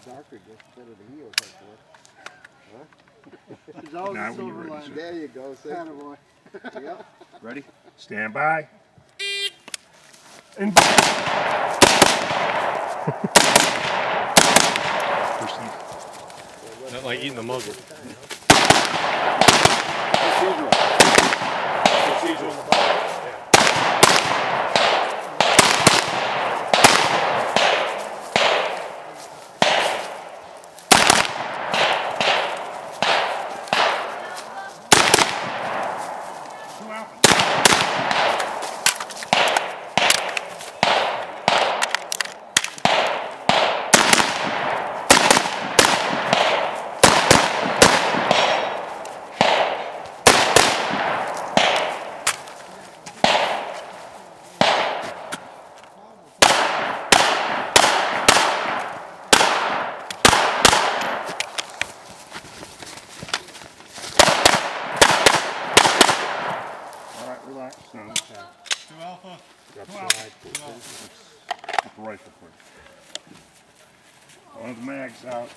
darker gets better the heels, hopefully. Huh? There's always Now a when you're silver ready, lining. There you go, see? Attaboy. Yep. Ready? Stand by. And Not like eating the muzzle. procedural in the bottom. Relax. No, okay. 2 Alpha. Got 2 the Alpha. rifle. Put the rifle quick. One of the mags out.